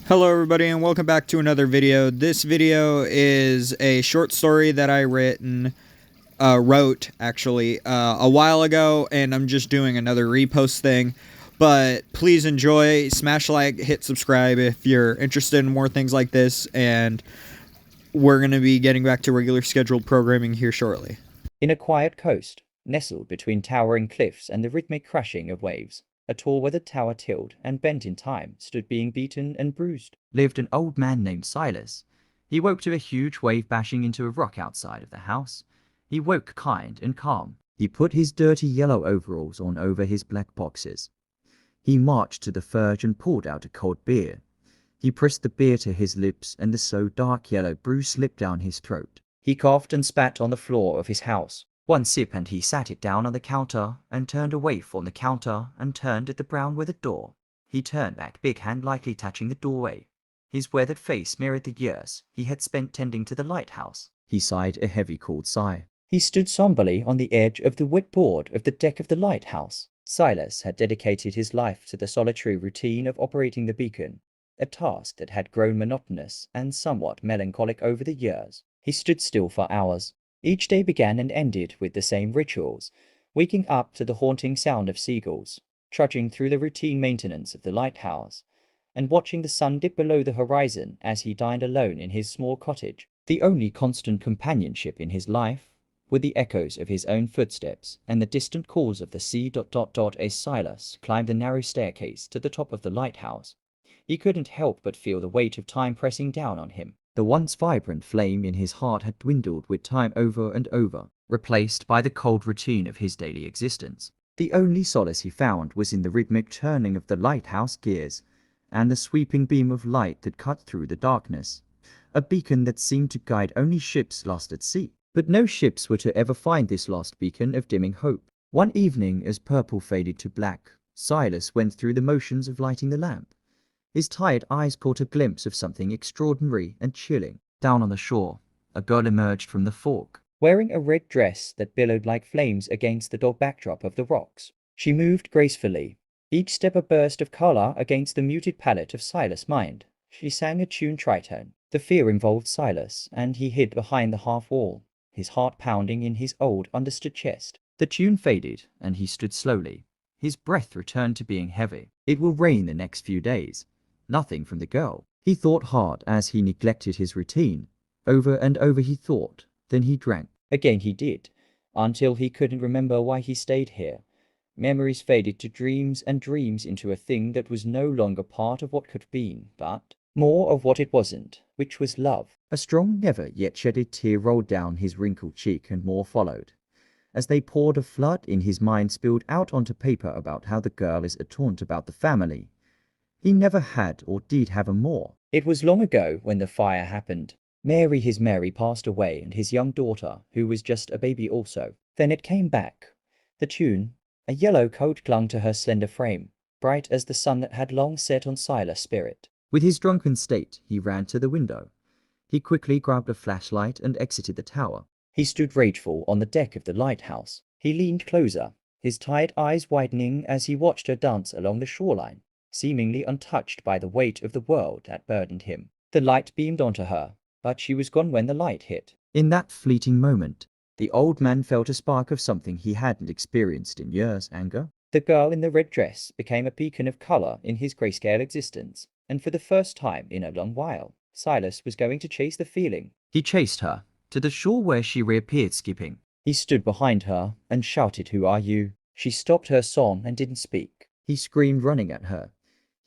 Hello everybody and welcome back to another video. This video is a short story that I wrote a while ago, and I'm just doing another repost thing. But please enjoy, smash like, hit subscribe if you're interested in more things like this, and we're going to be getting back to regular scheduled programming here shortly. In a quiet coast, nestled between towering cliffs and the rhythmic crashing of waves, a tall weathered tower tilled and bent in time stood being beaten and bruised. Lived an old man named Silas. He woke to a huge wave bashing into a rock outside of the house. He woke kind and calm. He put his dirty yellow overalls on over his black boxers. He marched to the fridge and poured out a cold beer. He pressed the beer to his lips, and the so dark yellow brew slipped down his throat. He coughed and spat on the floor of his house. One sip and he sat it down on the counter and turned away from the counter and turned at the brown weathered door. He turned back, big hand lightly touching the doorway. His weathered face mirrored the years he had spent tending to the lighthouse. He sighed a heavy cold sigh. He stood somberly on the edge of the wet board of the deck of the lighthouse. Silas had dedicated his life to the solitary routine of operating the beacon, a task that had grown monotonous and somewhat melancholic over the years. He stood still for hours. Each day began and ended with the same rituals, waking up to the haunting sound of seagulls, trudging through the routine maintenance of the lighthouse, and watching the sun dip below the horizon as he dined alone in his small cottage. The only constant companionship in his life were the echoes of his own footsteps and the distant calls of the sea. As Silas climbed the narrow staircase to the top of the lighthouse, he couldn't help but feel the weight of time pressing down on him. The once vibrant flame in his heart had dwindled with time over and over, replaced by the cold routine of his daily existence. The only solace he found was in the rhythmic turning of the lighthouse gears and the sweeping beam of light that cut through the darkness, a beacon that seemed to guide only ships lost at sea. But no ships were to ever find this lost beacon of dimming hope. One evening, as purple faded to black, Silas went through the motions of lighting the lamp. His tired eyes caught a glimpse of something extraordinary and chilling. Down on the shore, a girl emerged from the fog, wearing a red dress that billowed like flames against the dark backdrop of the rocks. She moved gracefully, each step a burst of color against the muted palette of Silas' mind. She sang a tuned tritone. The fear involved Silas, and he hid behind the half wall, his heart pounding in his old understood chest. The tune faded, and he stood slowly. His breath returned to being heavy. It will rain the next few days. Nothing from the girl. He thought hard as he neglected his routine. Over and over he thought, then he drank. Again he did, until he couldn't remember why he stayed here. Memories faded to dreams, and dreams into a thing that was no longer part of what could have been, but more of what it wasn't, which was love. A strong, never yet shedded tear rolled down his wrinkled cheek, and more followed. As they poured, a flood in his mind spilled out onto paper about how the girl is a taunt about the family. He never had or did have a more. It was long ago when the fire happened. His Mary passed away, and his young daughter, who was just a baby also. Then it came back. The tune. A yellow coat clung to her slender frame, bright as the sun that had long set on Silas' spirit. With his drunken state, he ran to the window. He quickly grabbed a flashlight and exited the tower. He stood rageful on the deck of the lighthouse. He leaned closer, his tired eyes widening as he watched her dance along the shoreline, seemingly untouched by the weight of the world that burdened him. The light beamed onto her, but she was gone when the light hit. In that fleeting moment, the old man felt a spark of something he hadn't experienced in years: anger. The girl in the red dress became a beacon of color in his grayscale existence, and for the first time in a long while, Silas was going to chase the feeling. He chased her to the shore, where she reappeared skipping. He stood behind her and shouted, "Who are you?" She stopped her song and didn't speak. He screamed, running at her.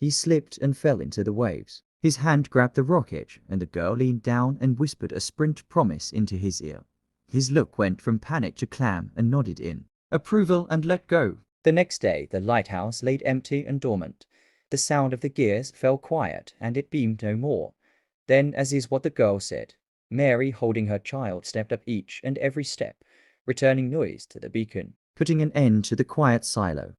He slipped and fell into the waves. His hand grabbed the rock edge, and the girl leaned down and whispered a sprint promise into his ear. His look went from panic to clam and nodded in approval and let go. The next day, the lighthouse laid empty and dormant. The sound of the gears fell quiet, and it beamed no more. Then, as is what the girl said, Mary, holding her child, stepped up each and every step, returning noise to the beacon, putting an end to the quiet silo.